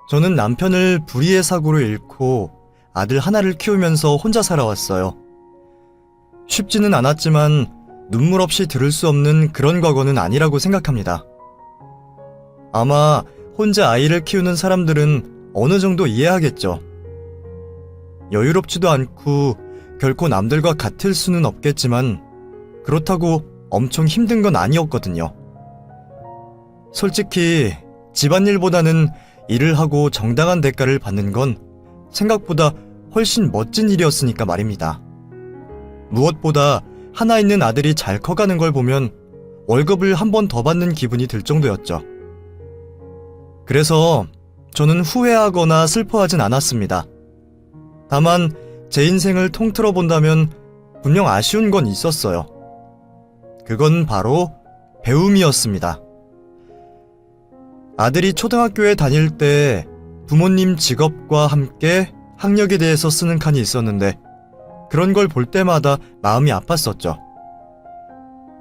저는 남편을 불의의 사고로 잃고 아들 하나를 키우면서 혼자 살아왔어요. 쉽지는 않았지만 눈물 없이 들을 수 없는 그런 과거는 아니라고 생각합니다. 아마 혼자 아이를 키우는 사람들은 어느 정도 이해하겠죠. 여유롭지도 않고 결코 남들과 같을 수는 없겠지만 그렇다고 엄청 힘든 건 아니었거든요. 솔직히 집안일보다는 일을 하고 정당한 대가를 받는 건 생각보다 훨씬 멋진 일이었으니까 말입니다. 무엇보다 하나 있는 아들이 잘 커가는 걸 보면 월급을 한 번 더 받는 기분이 들 정도였죠. 그래서 저는 후회하거나 슬퍼하진 않았습니다. 다만 제 인생을 통틀어 본다면 분명 아쉬운 건 있었어요. 그건 바로 배움이었습니다. 아들이 초등학교에 다닐 때 부모님 직업과 함께 학력에 대해서 쓰는 칸이 있었는데 그런 걸 볼 때마다 마음이 아팠었죠.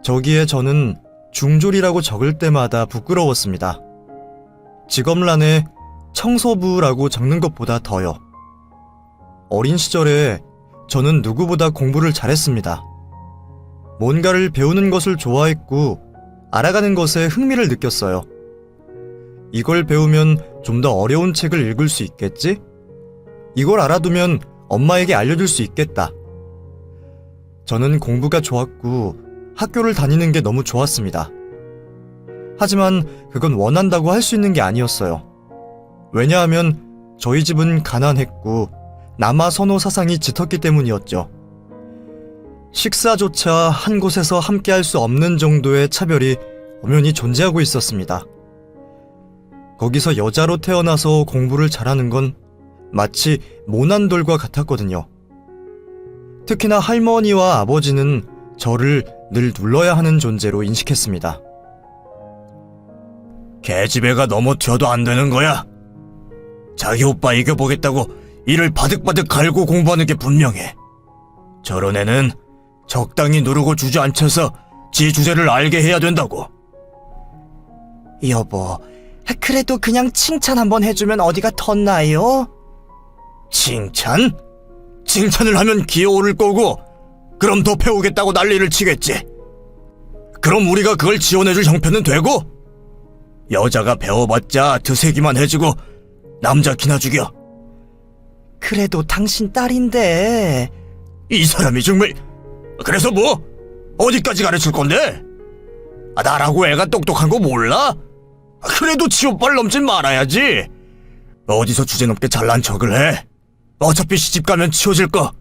저기에 저는 중졸이라고 적을 때마다 부끄러웠습니다. 직업란에 청소부라고 적는 것보다 더요. 어린 시절에 저는 누구보다 공부를 잘했습니다. 뭔가를 배우는 것을 좋아했고 알아가는 것에 흥미를 느꼈어요. 이걸 배우면 좀 더 어려운 책을 읽을 수 있겠지? 이걸 알아두면 엄마에게 알려줄 수 있겠다. 저는 공부가 좋았고 학교를 다니는 게 너무 좋았습니다. 하지만 그건 원한다고 할 수 있는 게 아니었어요. 왜냐하면 저희 집은 가난했고 남아 선호 사상이 짙었기 때문이었죠. 식사조차 한 곳에서 함께 할 수 없는 정도의 차별이 엄연히 존재하고 있었습니다. 거기서 여자로 태어나서 공부를 잘하는 건 마치 모난 돌과 같았거든요. 특히나 할머니와 아버지는 저를 늘 눌러야 하는 존재로 인식했습니다. 계집애가 넘어튀어도 안 되는 거야. 자기 오빠 이겨보겠다고 이를 바득바득 갈고 공부하는 게 분명해. 저런 애는 적당히 누르고 주저앉혀서 지 주제를 알게 해야 된다고. 여보, 그래도 그냥 칭찬 한번 해주면 어디가 덧나요? 칭찬? 칭찬을 하면 기어오를 거고 그럼 더 배우겠다고 난리를 치겠지. 그럼 우리가 그걸 지원해줄 형편은 되고 여자가 배워봤자 드세기만 해주고 남자 기나 죽여. 그래도 당신 딸인데. 이 사람이 정말. 그래서 뭐? 어디까지 가르칠 건데? 나라고 애가 똑똑한 거 몰라? 그래도 지 오빠를 넘진 말아야지. 어디서 주제넘게 잘난 척을 해. 어차피 시집가면 치워질 거.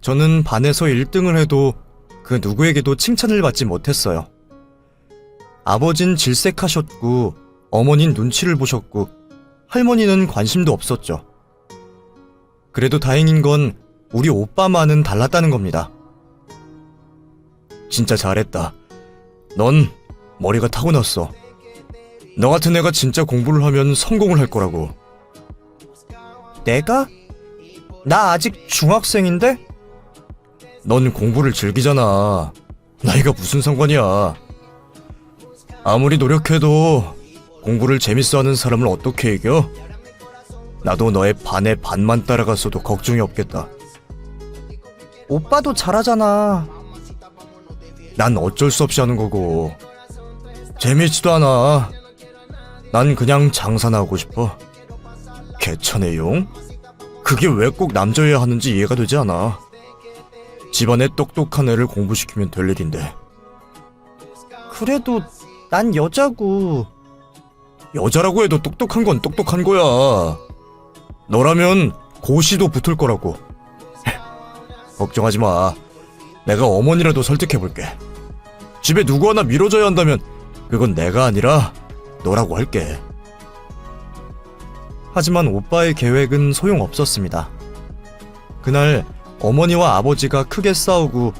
저는 반에서 1등을 해도 그 누구에게도 칭찬을 받지 못했어요. 아버진 질색하셨고 어머닌 눈치를 보셨고 할머니는 관심도 없었죠. 그래도 다행인 건 우리 오빠만은 달랐다는 겁니다. 진짜 잘했다. 넌 머리가 타고났어. 너 같은 애가 진짜 공부를 하면 성공을 할 거라고. 내가? 나 아직 중학생인데? 넌 공부를 즐기잖아. 나이가 무슨 상관이야. 아무리 노력해도 공부를 재밌어하는 사람을 어떻게 이겨? 나도 너의 반의 반만 따라갔어도 걱정이 없겠다. 오빠도 잘하잖아. 난 어쩔 수 없이 하는 거고. 재밌지도 않아. 난 그냥 장사나 하고 싶어. 개천의 용? 그게 왜 꼭 남자여야 하는지 이해가 되지 않아. 집안에 똑똑한 애를 공부시키면 될 일인데. 그래도 난 여자고. 여자라고 해도 똑똑한 건 똑똑한 거야. 너라면 고시도 붙을 거라고. 걱정하지 마. 내가 어머니라도 설득해볼게. 집에 누구 하나 밀어줘야 한다면 그건 내가 아니라 너라고 할게. 하지만 오빠의 계획은 소용없었습니다. 그날 어머니와 아버지가 크게 싸우고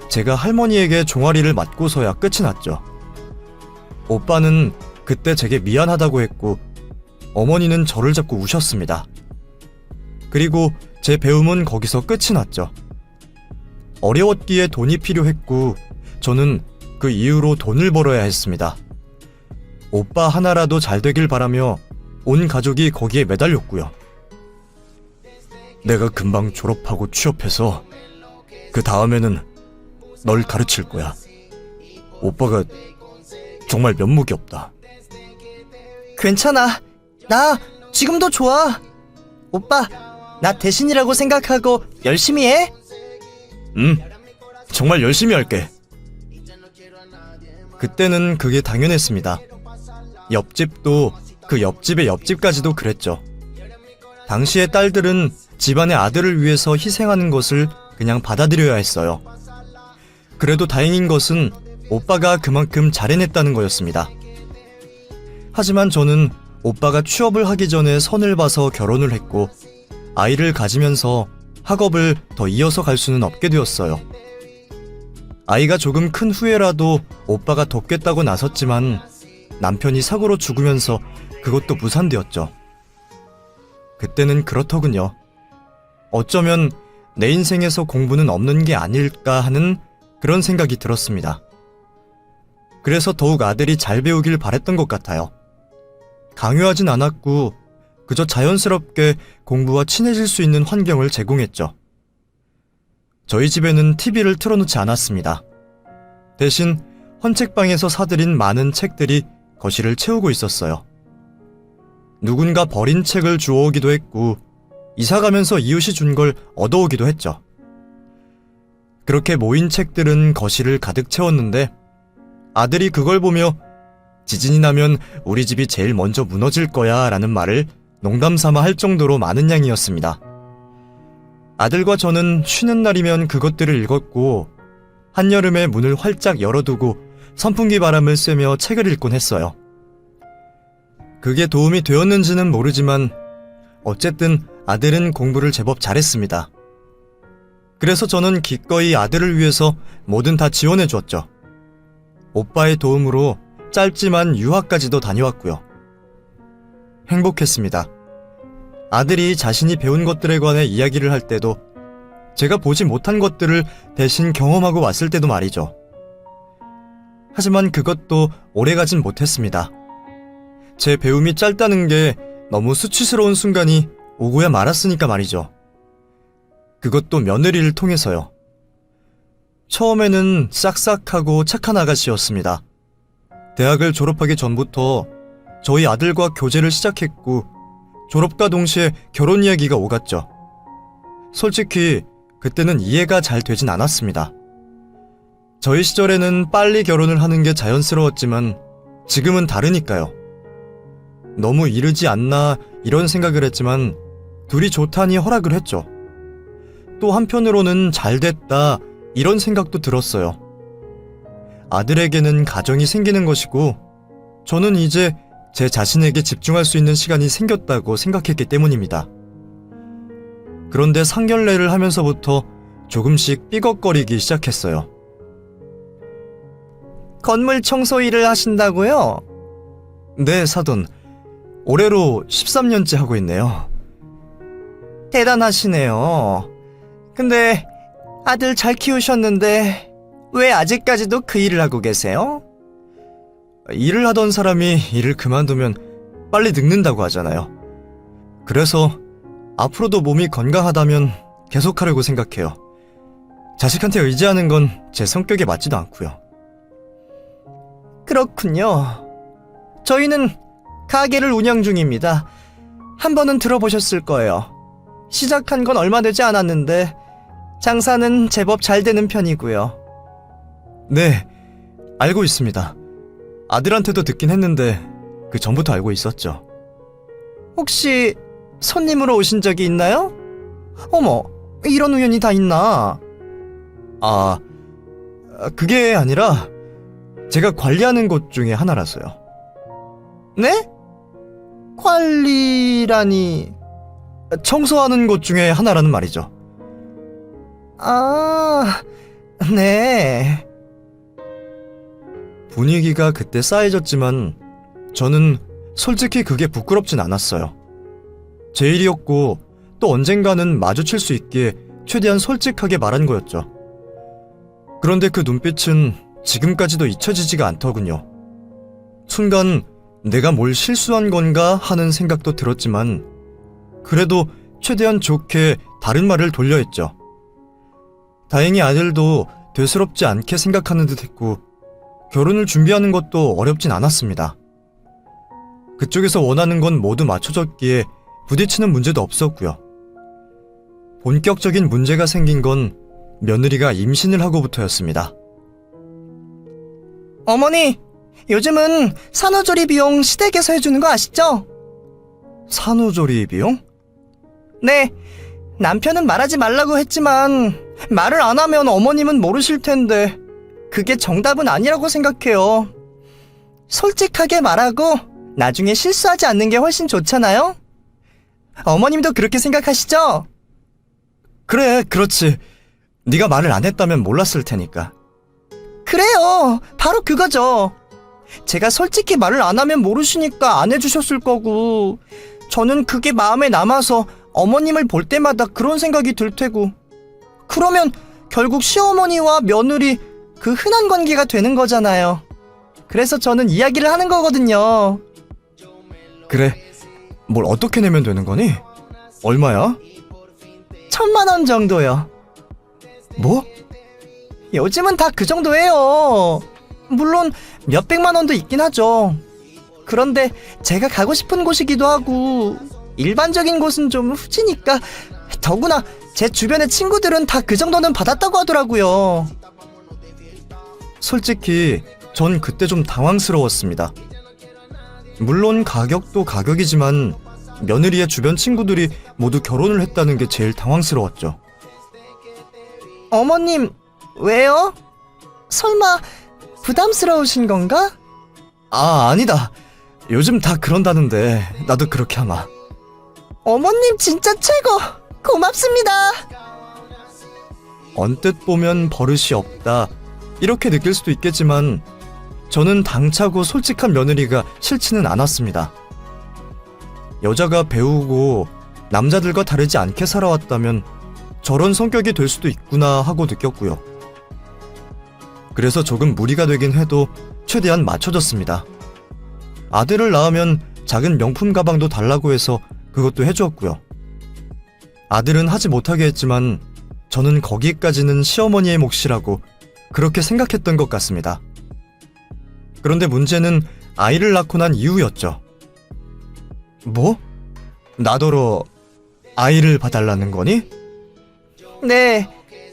제가 할머니에게 종아리를 맞고서야 끝이 났죠. 오빠는 그때 제게 미안하다고 했고 어머니는 저를 잡고 우셨습니다. 그리고 제 배움은 거기서 끝이 났죠. 어려웠기에 돈이 필요했고 저는 그 이후로 돈을 벌어야 했습니다. 오빠 하나라도 잘 되길 바라며 온 가족이 거기에 매달렸고요. 내가 금방 졸업하고 취업해서 그 다음에는 널 가르칠 거야. 오빠가 정말 면목이 없다. 괜찮아. 나 지금도 좋아. 오빠, 나 대신이라고 생각하고 열심히 해. 정말 열심히 할게. 그때는 그게 당연했습니다. 옆집도 그 옆집의 옆집까지도 그랬죠. 당시의 딸들은 집안의 아들을 위해서 희생하는 것을 그냥 받아들여야 했어요. 그래도 다행인 것은 오빠가 그만큼 잘해냈다는 거였습니다. 하지만 저는 오빠가 취업을 하기 전에 선을 봐서 결혼을 했고 아이를 가지면서 학업을 더 이어서 갈 수는 없게 되었어요. 아이가 조금 큰 후에라도 오빠가 돕겠다고 나섰지만 남편이 사고로 죽으면서 그것도 무산되었죠. 그때는 그렇더군요. 어쩌면 내 인생에서 공부는 없는 게 아닐까 하는 그런 생각이 들었습니다. 그래서 더욱 아들이 잘 배우길 바랬던 것 같아요. 강요하진 않았고 그저 자연스럽게 공부와 친해질 수 있는 환경을 제공했죠. 저희 집에는 TV를 틀어놓지 않았습니다. 대신 헌책방에서 사들인 많은 책들이 거실을 채우고 있었어요. 누군가 버린 책을 주워오기도 했고 이사가면서 이웃이 준 걸 얻어오기도 했죠. 그렇게 모인 책들은 거실을 가득 채웠는데 아들이 그걸 보며 지진이 나면 우리 집이 제일 먼저 무너질 거야 라는 말을 농담삼아 할 정도로 많은 양이었습니다. 아들과 저는 쉬는 날이면 그것들을 읽었고 한여름에 문을 활짝 열어두고 선풍기 바람을 쐬며 책을 읽곤 했어요. 그게 도움이 되었는지는 모르지만 어쨌든 아들은 공부를 제법 잘했습니다. 그래서 저는 기꺼이 아들을 위해서 뭐든 다 지원해 주었죠. 오빠의 도움으로 짧지만 유학까지도 다녀왔고요. 행복했습니다. 아들이 자신이 배운 것들에 관해 이야기를 할 때도 제가 보지 못한 것들을 대신 경험하고 왔을 때도 말이죠. 하지만 그것도 오래가진 못했습니다. 제 배움이 짧다는 게 너무 수치스러운 순간이 오고야 말았으니까 말이죠. 그것도 며느리를 통해서요. 처음에는 싹싹하고 착한 아가씨였습니다. 대학을 졸업하기 전부터 저희 아들과 교제를 시작했고 졸업과 동시에 결혼 이야기가 오갔죠. 솔직히 그때는 이해가 잘 되진 않았습니다. 저희 시절에는 빨리 결혼을 하는 게 자연스러웠지만 지금은 다르니까요. 너무 이르지 않나 이런 생각을 했지만 둘이 좋다니 허락을 했죠. 또 한편으로는 잘 됐다 이런 생각도 들었어요. 아들에게는 가정이 생기는 것이고 저는 이제 제 자신에게 집중할 수 있는 시간이 생겼다고 생각했기 때문입니다. 그런데 상견례를 하면서부터 조금씩 삐걱거리기 시작했어요. 건물 청소 일을 하신다고요? 네, 사돈. 올해로 13년째 하고 있네요. 대단하시네요. 근데 아들 잘 키우셨는데 왜 아직까지도 그 일을 하고 계세요? 일을 하던 사람이 일을 그만두면 빨리 늙는다고 하잖아요. 그래서 앞으로도 몸이 건강하다면 계속하려고 생각해요. 자식한테 의지하는 건 제 성격에 맞지도 않고요. 그렇군요. 저희는 가게를 운영 중입니다. 한 번은 들어보셨을 거예요. 시작한 건 얼마 되지 않았는데 장사는 제법 잘 되는 편이고요. 네, 알고 있습니다. 아들한테도 듣긴 했는데 그 전부터 알고 있었죠. 혹시 손님으로 오신 적이 있나요? 어머, 이런 우연이 다 있나? 그게 아니라 제가 관리하는 곳 중에 하나라서요. 네? 관리라니... 청소하는 곳 중에 하나라는 말이죠. 아... 네... 분위기가 그때 싸해졌지만 저는 솔직히 그게 부끄럽진 않았어요. 제 일이었고 또 언젠가는 마주칠 수 있기에 최대한 솔직하게 말한 거였죠. 그런데 그 눈빛은 지금까지도 잊혀지지가 않더군요. 순간 내가 뭘 실수한 건가 하는 생각도 들었지만 그래도 최대한 좋게 다른 말을 돌려 했죠. 다행히 아들도 되스럽지 않게 생각하는 듯 했고 결혼을 준비하는 것도 어렵진 않았습니다. 그쪽에서 원하는 건 모두 맞춰졌기에 부딪히는 문제도 없었고요. 본격적인 문제가 생긴 건 며느리가 임신을 하고부터였습니다. 어머니, 요즘은 산후조리 비용 시댁에서 해주는 거 아시죠? 산후조리 비용? 네, 남편은 말하지 말라고 했지만 말을 안 하면 어머님은 모르실 텐데 그게 정답은 아니라고 생각해요. 솔직하게 말하고 나중에 실수하지 않는 게 훨씬 좋잖아요? 어머님도 그렇게 생각하시죠? 그래, 그렇지. 네가 말을 안 했다면 몰랐을 테니까. 그래요, 바로 그거죠. 제가 솔직히 말을 안 하면 모르시니까 안 해주셨을 거고 저는 그게 마음에 남아서 어머님을 볼 때마다 그런 생각이 들 테고 그러면 결국 시어머니와 며느리 그 흔한 관계가 되는 거잖아요. 그래서 저는 이야기를 하는 거거든요. 그래, 뭘 어떻게 내면 되는 거니? 얼마야? 1,000만 원 정도요. 뭐? 요즘은 다 그 정도예요. 물론 몇백만 원도 있긴 하죠. 그런데 제가 가고 싶은 곳이기도 하고 일반적인 곳은 좀 후지니까 더구나 제 주변의 친구들은 다 그 정도는 받았다고 하더라고요. 솔직히 전 그때 좀 당황스러웠습니다. 물론 가격도 가격이지만 며느리의 주변 친구들이 모두 결혼을 했다는 게 제일 당황스러웠죠. 어머님, 왜요? 설마 부담스러우신 건가? 아, 아니다. 요즘 다 그런다는데 나도 그렇게 하마. 어머님 진짜 최고! 고맙습니다! 언뜻 보면 버릇이 없다 이렇게 느낄 수도 있겠지만 저는 당차고 솔직한 며느리가 싫지는 않았습니다. 여자가 배우고 남자들과 다르지 않게 살아왔다면 저런 성격이 될 수도 있구나 하고 느꼈고요. 그래서 조금 무리가 되긴 해도 최대한 맞춰줬습니다. 아들을 낳으면 작은 명품 가방도 달라고 해서 그것도 해주었고요. 아들은 하지 못하게 했지만 저는 거기까지는 시어머니의 몫이라고 그렇게 생각했던 것 같습니다. 그런데 문제는 아이를 낳고 난 이후였죠. 뭐? 나더러 아이를 봐달라는 거니? 네,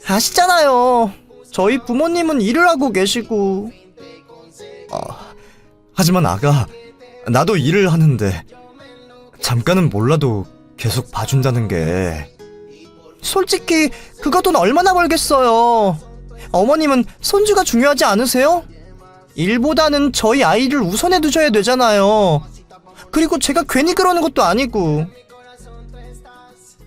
아시잖아요. 저희 부모님은 일을 하고 계시고. 하지만 아가, 나도 일을 하는데 잠깐은 몰라도 계속 봐준다는 게... 솔직히 그거 돈 얼마나 벌겠어요. 어머님은 손주가 중요하지 않으세요? 일보다는 저희 아이를 우선해 두셔야 되잖아요. 그리고 제가 괜히 그러는 것도 아니고.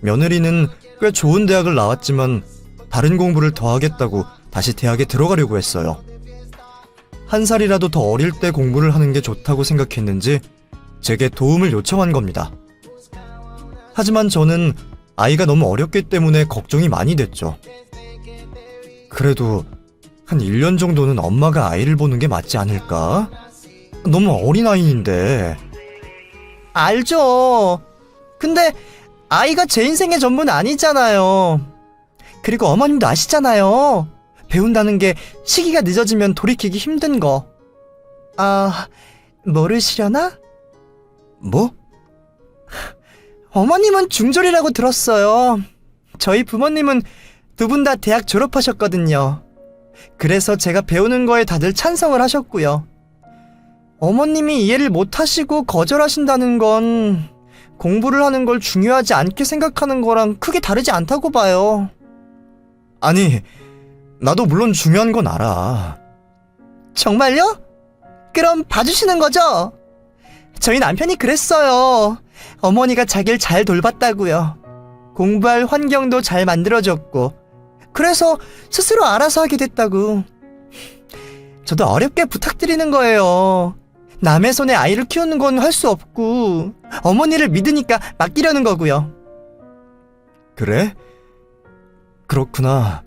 며느리는 꽤 좋은 대학을 나왔지만 다른 공부를 더 하겠다고 다시 대학에 들어가려고 했어요. 한 살이라도 더 어릴 때 공부를 하는 게 좋다고 생각했는지 제게 도움을 요청한 겁니다. 하지만 저는 아이가 너무 어렸기 때문에 걱정이 많이 됐죠. 그래도 한 1년 정도는 엄마가 아이를 보는 게 맞지 않을까? 너무 어린 아이인데. 알죠. 근데 아이가 제 인생의 전부는 아니잖아요. 그리고 어머님도 아시잖아요. 배운다는 게 시기가 늦어지면 돌이키기 힘든 거. 아, 모르시려나? 뭐? 어머님은 중졸이라고 들었어요. 저희 부모님은 두 분 다 대학 졸업하셨거든요. 그래서 제가 배우는 거에 다들 찬성을 하셨고요. 어머님이 이해를 못하시고 거절하신다는 건 공부를 하는 걸 중요하지 않게 생각하는 거랑 크게 다르지 않다고 봐요. 아니, 나도 물론 중요한 건 알아. 정말요? 그럼 봐주시는 거죠? 저희 남편이 그랬어요. 어머니가 자기를 잘 돌봤다고요. 공부할 환경도 잘 만들어줬고 그래서 스스로 알아서 하게 됐다고. 저도 어렵게 부탁드리는 거예요. 남의 손에 아이를 키우는 건 할 수 없고 어머니를 믿으니까 맡기려는 거고요. 그래? 그렇구나.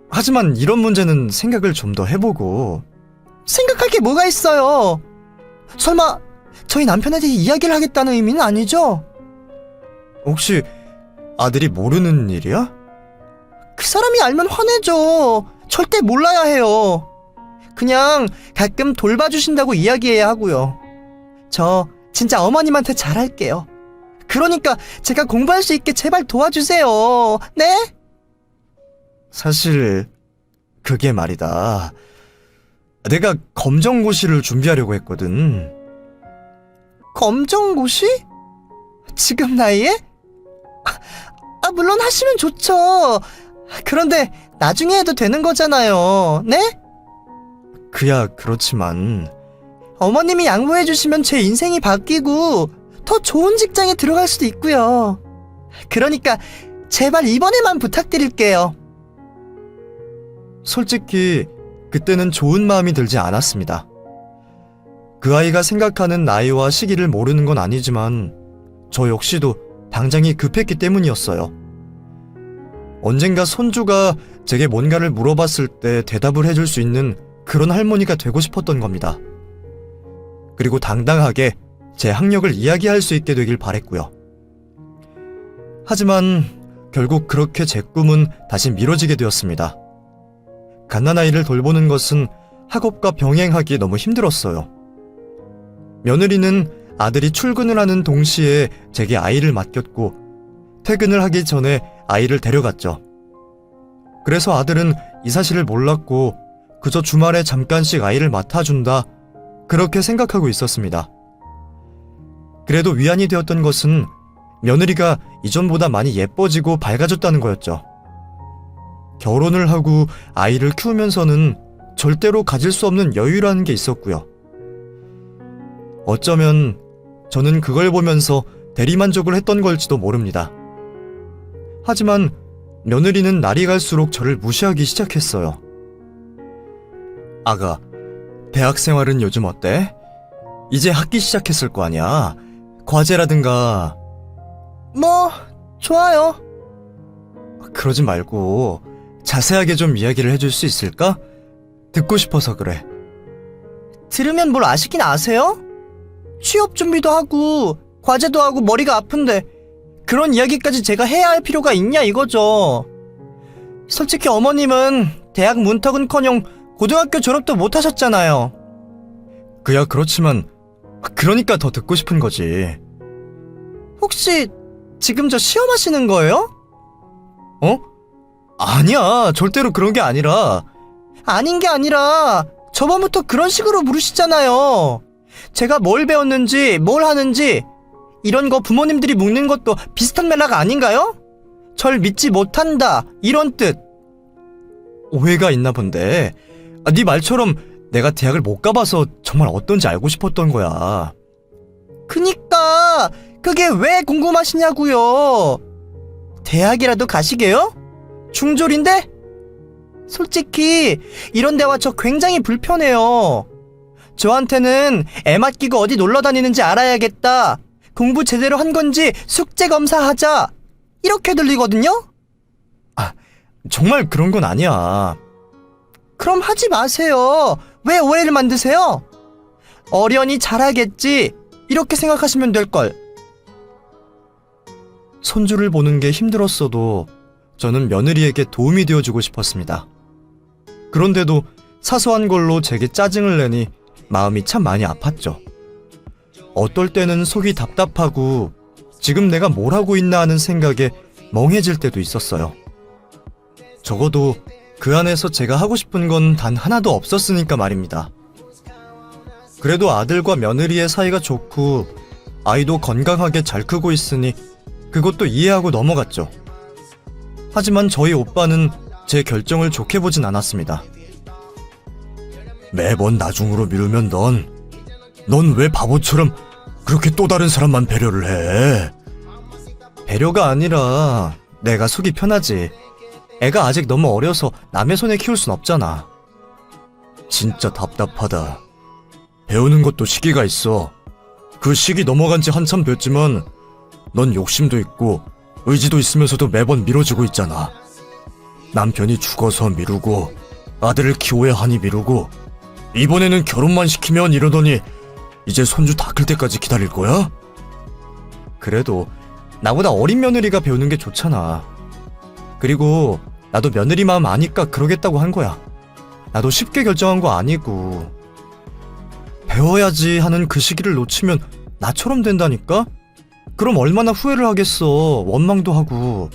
하지만 이런 문제는 생각을 좀 더 해보고. 생각할 게 뭐가 있어요? 설마 저희 남편에 대해 이야기를 하겠다는 의미는 아니죠? 혹시 아들이 모르는 일이야? 그 사람이 알면 화내죠. 절대 몰라야 해요. 그냥 가끔 돌봐주신다고 이야기해야 하고요. 저 진짜 어머님한테 잘할게요. 그러니까 제가 공부할 수 있게 제발 도와주세요. 네? 사실 그게 말이다. 내가 검정고시를 준비하려고 했거든. 검정고시? 지금 나이에? 물론 하시면 좋죠. 그런데 나중에 해도 되는 거잖아요. 네? 그야 그렇지만 어머님이 양보해주시면 제 인생이 바뀌고 더 좋은 직장에 들어갈 수도 있고요. 그러니까 제발 이번에만 부탁드릴게요. 솔직히 그때는 좋은 마음이 들지 않았습니다. 그 아이가 생각하는 나이와 시기를 모르는 건 아니지만 저 역시도 당장이 급했기 때문이었어요. 언젠가 손주가 제게 뭔가를 물어봤을 때 대답을 해줄 수 있는 그런 할머니가 되고 싶었던 겁니다. 그리고 당당하게 제 학력을 이야기할 수 있게 되길 바랬고요. 하지만 결국 그렇게 제 꿈은 다시 미뤄지게 되었습니다. 갓난아이를 돌보는 것은 학업과 병행하기 너무 힘들었어요. 며느리는 아들이 출근을 하는 동시에 제게 아이를 맡겼고 퇴근을 하기 전에 아이를 데려갔죠. 그래서 아들은 이 사실을 몰랐고 그저 주말에 잠깐씩 아이를 맡아준다 그렇게 생각하고 있었습니다. 그래도 위안이 되었던 것은 며느리가 이전보다 많이 예뻐지고 밝아졌다는 거였죠. 결혼을 하고 아이를 키우면서는 절대로 가질 수 없는 여유라는 게 있었고요. 어쩌면 저는 그걸 보면서 대리만족을 했던 걸지도 모릅니다. 하지만 며느리는 날이 갈수록 저를 무시하기 시작했어요. 아가, 대학 생활은 요즘 어때? 이제 학기 시작했을 거 아니야? 과제라든가. 뭐 좋아요. 그러지 말고 자세하게 좀 이야기를 해줄 수 있을까? 듣고 싶어서 그래. 들으면 뭘 아시긴 아세요? 취업 준비도 하고 과제도 하고 머리가 아픈데 그런 이야기까지 제가 해야 할 필요가 있냐 이거죠. 솔직히 어머님은 대학 문턱은커녕 고등학교 졸업도 못 하셨잖아요. 그야 그렇지만 그러니까 더 듣고 싶은 거지. 혹시 지금 저 시험하시는 거예요? 어? 아니야, 절대로 그런 게 아니라. 아닌 게 아니라 저번부터 그런 식으로 물으시잖아요. 제가 뭘 배웠는지 뭘 하는지 이런 거 부모님들이 묻는 것도 비슷한 맥락 아닌가요? 절 믿지 못한다 이런 뜻. 오해가 있나 본데. 네 말처럼 내가 대학을 못 가봐서 정말 어떤지 알고 싶었던 거야. 그니까 그게 왜 궁금하시냐고요. 대학이라도 가시게요? 중졸인데? 솔직히 이런 대화 저 굉장히 불편해요. 저한테는 애 맡기고 어디 놀러 다니는지 알아야겠다. 공부 제대로 한 건지 숙제 검사하자. 이렇게 들리거든요? 정말 그런 건 아니야. 그럼 하지 마세요. 왜 오해를 만드세요? 어련히 잘하겠지. 이렇게 생각하시면 될걸. 손주를 보는 게 힘들었어도 저는 며느리에게 도움이 되어주고 싶었습니다. 그런데도 사소한 걸로 제게 짜증을 내니 마음이 참 많이 아팠죠. 어떨 때는 속이 답답하고 지금 내가 뭘 하고 있나 하는 생각에 멍해질 때도 있었어요. 적어도 그 안에서 제가 하고 싶은 건 단 하나도 없었으니까 말입니다. 그래도 아들과 며느리의 사이가 좋고 아이도 건강하게 잘 크고 있으니 그것도 이해하고 넘어갔죠. 하지만 저희 오빠는 제 결정을 좋게 보진 않았습니다. 매번 나중으로 미루면 넌 왜 바보처럼 그렇게 또 다른 사람만 배려를 해? 배려가 아니라 내가 속이 편하지. 애가 아직 너무 어려서 남의 손에 키울 순 없잖아. 진짜 답답하다. 배우는 것도 시기가 있어. 그 시기 넘어간 지 한참 됐지만 넌 욕심도 있고 의지도 있으면서도 매번 미뤄지고 있잖아. 남편이 죽어서 미루고 아들을 키워야 하니 미루고 이번에는 결혼만 시키면 이러더니 이제 손주 다 클 때까지 기다릴 거야? 그래도 나보다 어린 며느리가 배우는 게 좋잖아. 그리고 나도 며느리 마음 아니까 그러겠다고 한 거야. 나도 쉽게 결정한 거 아니고. 배워야지 하는 그 시기를 놓치면 나처럼 된다니까? 그럼 얼마나 후회를 하겠어. 원망도 하고.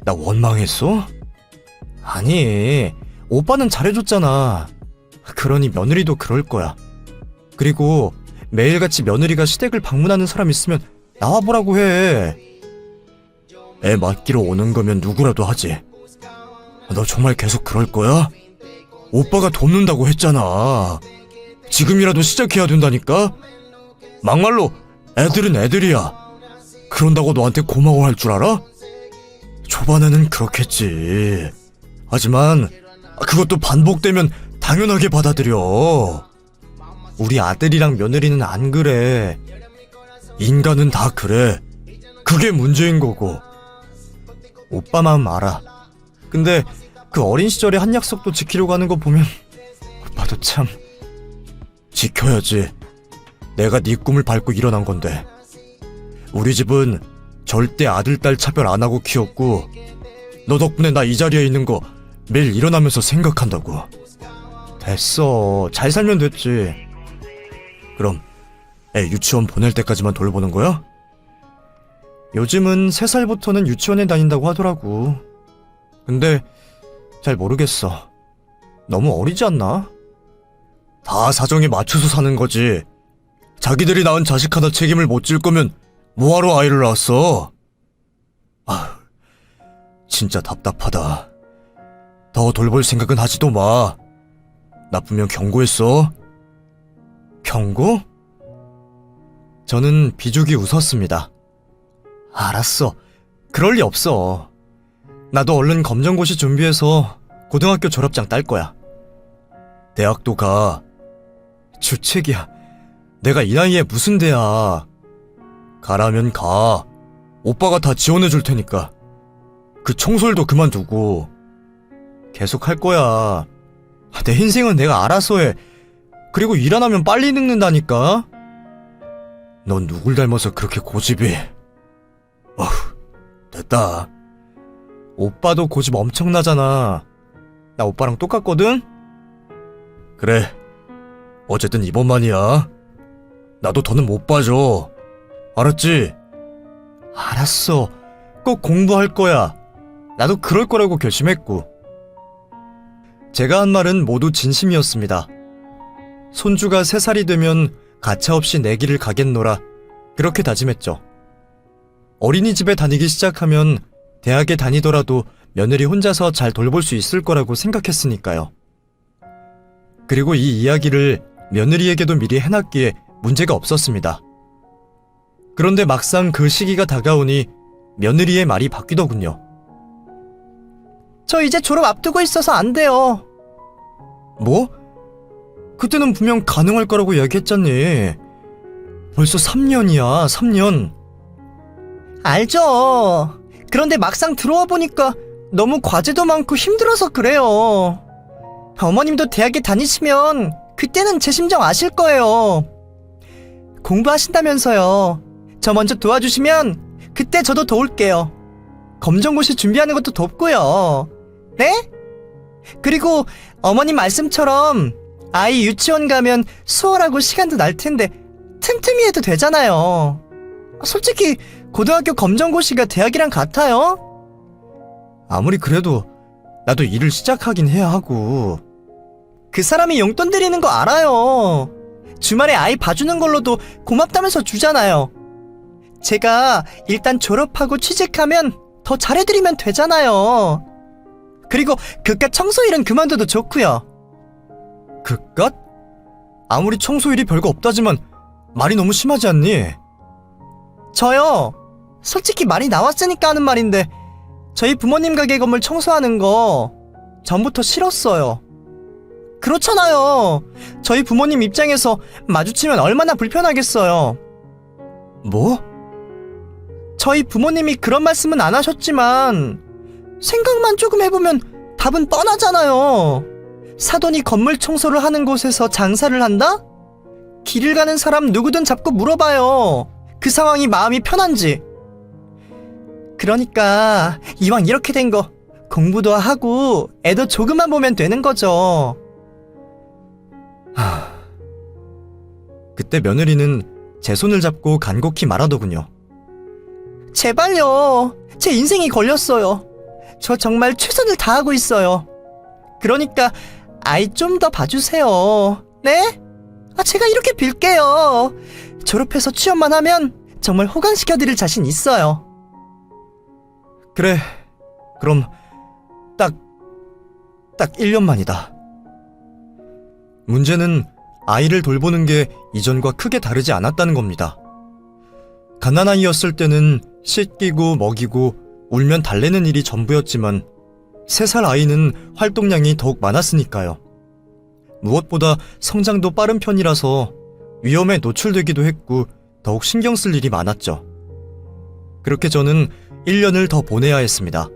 나 원망했어? 아니, 오빠는 잘해줬잖아. 그러니 며느리도 그럴 거야. 그리고 매일같이 며느리가 시댁을 방문하는 사람 있으면 나와보라고 해. 애 맡기러 오는 거면 누구라도 하지. 너 정말 계속 그럴 거야? 오빠가 돕는다고 했잖아. 지금이라도 시작해야 된다니까? 막말로 애들은 애들이야. 그런다고 너한테 고마워할 줄 알아? 초반에는 그렇겠지. 하지만 그것도 반복되면 당연하게 받아들여. 우리 아들이랑 며느리는 안 그래. 인간은 다 그래. 그게 문제인 거고. 오빠 마음 알아. 근데 그 어린 시절에 한 약속도 지키려고 하는 거 보면 오빠도 참. 지켜야지. 내가 네 꿈을 밟고 일어난 건데. 우리 집은 절대 아들, 딸 차별 안 하고 키웠고 너 덕분에 나 이 자리에 있는 거 매일 일어나면서 생각한다고. 됐어. 잘 살면 됐지. 그럼 애 유치원 보낼 때까지만 돌보는 거야? 요즘은 3살부터는 유치원에 다닌다고 하더라고. 근데 잘 모르겠어. 너무 어리지 않나? 다 사정에 맞춰서 사는 거지. 자기들이 낳은 자식 하나 책임을 못 질 거면 뭐하러 아이를 낳았어? 아, 진짜 답답하다. 더 돌볼 생각은 하지도 마. 나쁘면 경고했어. 경고? 저는 비죽이 웃었습니다. 알았어. 그럴 리 없어. 나도 얼른 검정고시 준비해서 고등학교 졸업장 딸 거야. 대학도 가. 주책이야. 내가 이 나이에 무슨 대학. 가라면 가. 오빠가 다 지원해 줄 테니까. 그 청소일도 그만두고. 계속 할 거야. 내 인생은 내가 알아서 해. 그리고 일 안 하면 빨리 늙는다니까. 넌 누굴 닮아서 그렇게 고집이. 됐다. 오빠도 고집 엄청나잖아. 나 오빠랑 똑같거든? 그래. 어쨌든 이번만이야. 나도 더는 못 봐줘. 알았지? 알았어. 꼭 공부할 거야. 나도 그럴 거라고 결심했고. 제가 한 말은 모두 진심이었습니다. 손주가 3살이 되면 가차없이 내 길을 가겠노라. 그렇게 다짐했죠. 어린이집에 다니기 시작하면 대학에 다니더라도 며느리 혼자서 잘 돌볼 수 있을 거라고 생각했으니까요. 그리고 이 이야기를 며느리에게도 미리 해놨기에 문제가 없었습니다. 그런데 막상 그 시기가 다가오니 며느리의 말이 바뀌더군요. 저 이제 졸업 앞두고 있어서 안 돼요. 뭐? 그때는 분명 가능할 거라고 이야기했잖니. 벌써 3년이야, 3년. 알죠. 그런데 막상 들어와 보니까 너무 과제도 많고 힘들어서 그래요. 어머님도 대학에 다니시면 그때는 제 심정 아실 거예요. 공부하신다면서요. 저 먼저 도와주시면 그때 저도 도울게요. 검정고시 준비하는 것도 돕고요. 네? 그리고 어머님 말씀처럼 아이 유치원 가면 수월하고 시간도 날 텐데 틈틈이 해도 되잖아요. 솔직히 고등학교 검정고시가 대학이랑 같아요? 아무리 그래도 나도 일을 시작하긴 해야 하고. 그 사람이 용돈 드리는 거 알아요. 주말에 아이 봐주는 걸로도 고맙다면서 주잖아요. 제가 일단 졸업하고 취직하면 더 잘해드리면 되잖아요. 그리고 그깟 청소일은 그만둬도 좋고요. 그깟? 아무리 청소일이 별거 없다지만 말이 너무 심하지 않니? 저요. 솔직히 말이 나왔으니까 하는 말인데 저희 부모님 가게 건물 청소하는 거 전부터 싫었어요. 그렇잖아요. 저희 부모님 입장에서 마주치면 얼마나 불편하겠어요. 뭐? 저희 부모님이 그런 말씀은 안 하셨지만 생각만 조금 해보면 답은 뻔하잖아요. 사돈이 건물 청소를 하는 곳에서 장사를 한다? 길을 가는 사람 누구든 잡고 물어봐요. 그 상황이 마음이 편한지. 그러니까 이왕 이렇게 된 거 공부도 하고 애도 조금만 보면 되는 거죠. 그때 며느리는 제 손을 잡고 간곡히 말하더군요. 제발요. 제 인생이 걸렸어요. 저 정말 최선을 다하고 있어요. 그러니까 아이 좀 더 봐주세요. 네? 제가 이렇게 빌게요. 졸업해서 취업만 하면 정말 호강시켜드릴 자신 있어요. 그래, 그럼 딱 1년만이다. 문제는 아이를 돌보는 게 이전과 크게 다르지 않았다는 겁니다. 갓난아이였을 때는 씻기고 먹이고 울면 달래는 일이 전부였지만 3살 아이는 활동량이 더욱 많았으니까요. 무엇보다 성장도 빠른 편이라서 위험에 노출되기도 했고 더욱 신경 쓸 일이 많았죠. 그렇게 저는 1년을 더 보내야 했습니다.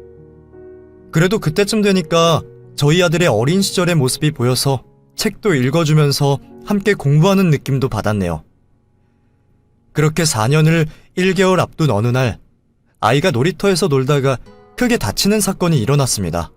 그래도 그때쯤 되니까 저희 아들의 어린 시절의 모습이 보여서 책도 읽어주면서 함께 공부하는 느낌도 받았네요. 그렇게 4년을 1개월 앞둔 어느 날, 아이가 놀이터에서 놀다가 크게 다치는 사건이 일어났습니다.